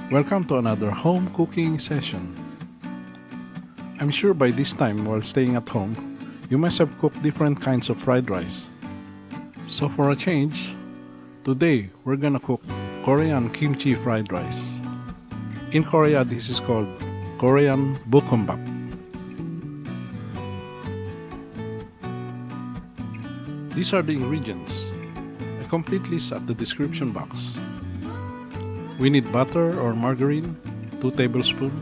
Welcome to another home cooking session. I'm sure by this time, while staying at home, you must have cooked different kinds of fried rice. So for a change, today we're gonna cook Korean kimchi fried rice. In Korea, this is called Korean Bokkeumbap. These are the ingredients. A complete list at the description box. We need butter or margarine, 2 tablespoons,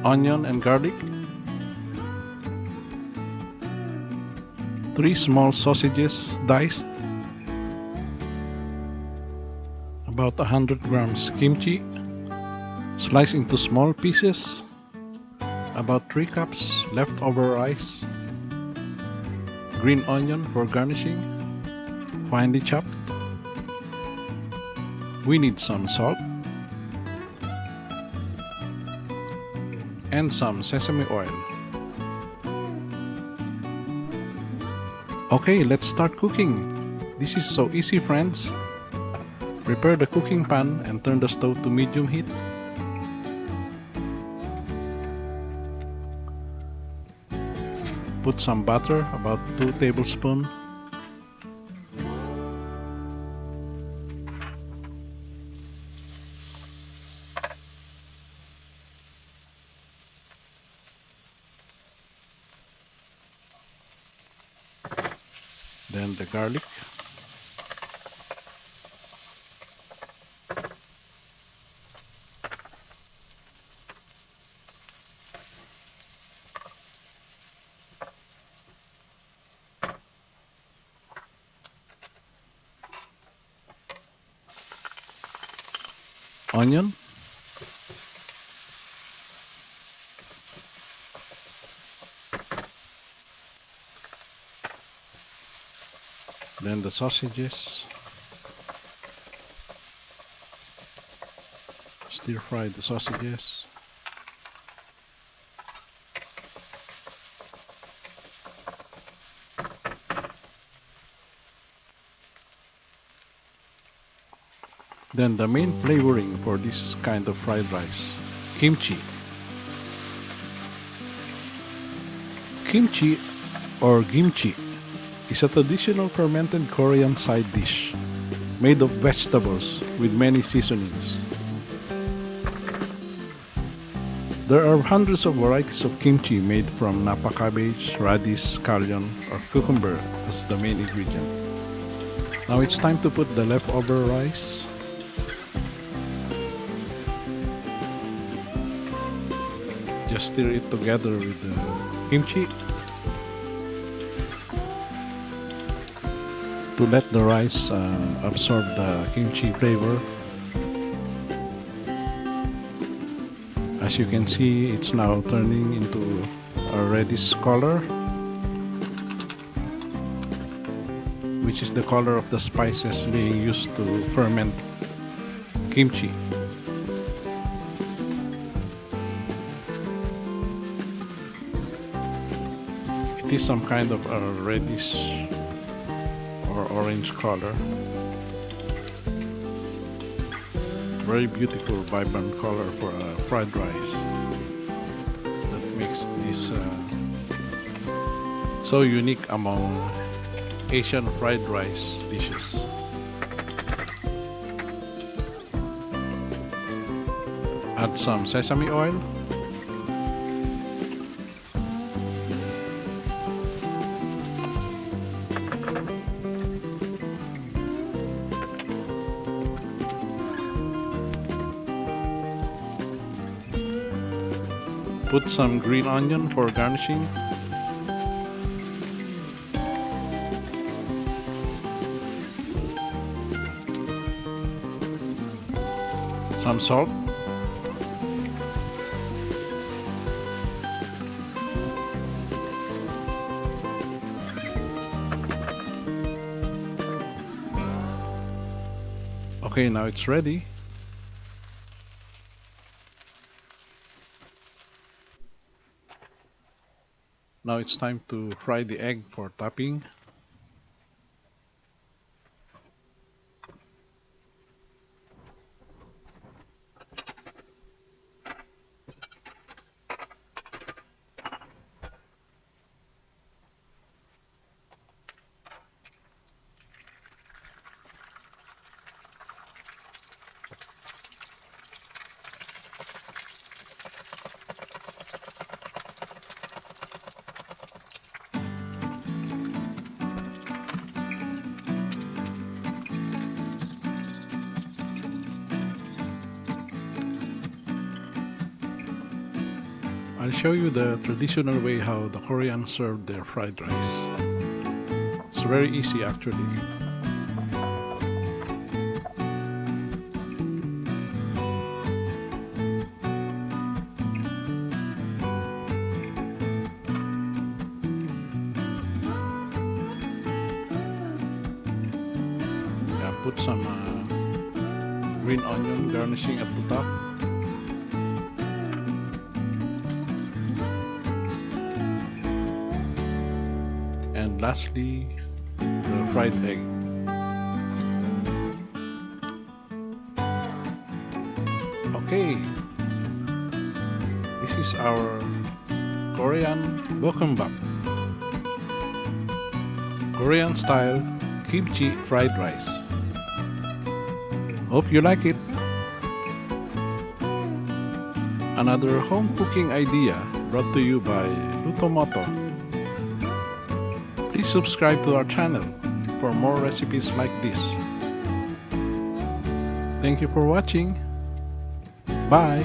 onion and garlic, 3 small sausages diced, about 100 grams kimchi, sliced into small pieces, about 3 cups leftover rice, green onion for garnishing, finely chopped. We need some salt and some sesame oil. Okay, let's start cooking. This is so easy, friends. Prepare the cooking pan and turn the stove to medium heat. Put some butter, about 2 tablespoons. Then the garlic. Onion. Then the sausages. Stir fry the sausages. Then the main flavoring for this kind of fried rice, kimchi. Kimchi or gimchi is a traditional fermented Korean side dish made of vegetables with many seasonings. There are hundreds of varieties of kimchi made from napa cabbage, radish, scallion, or cucumber as the main ingredient. Now it's time to put the leftover rice. Just stir it together with the kimchi to let the rice absorb the kimchi flavor. As you can see, it's now turning into a reddish color, which is the color of the spices being used to ferment kimchi. It is some kind of a reddish or orange color. Very beautiful, vibrant color for a fried rice. That makes this so unique among Asian fried rice dishes. Add some sesame oil. Put some green onion for garnishing. Some salt. Okay, now it's ready. Now it's time to fry the egg for topping. I'll show you the traditional way how the Koreans serve their fried rice. It's very easy actually. Yeah, put some green onion garnishing at the top. And lastly, the fried egg. Okay, this is our Korean Bokkeeumbap, Korean style kimchi fried rice. Hope you like it. Another home cooking idea brought to you by Lutomotto. Please subscribe to our channel for more recipes like this. Thank you for watching. Bye.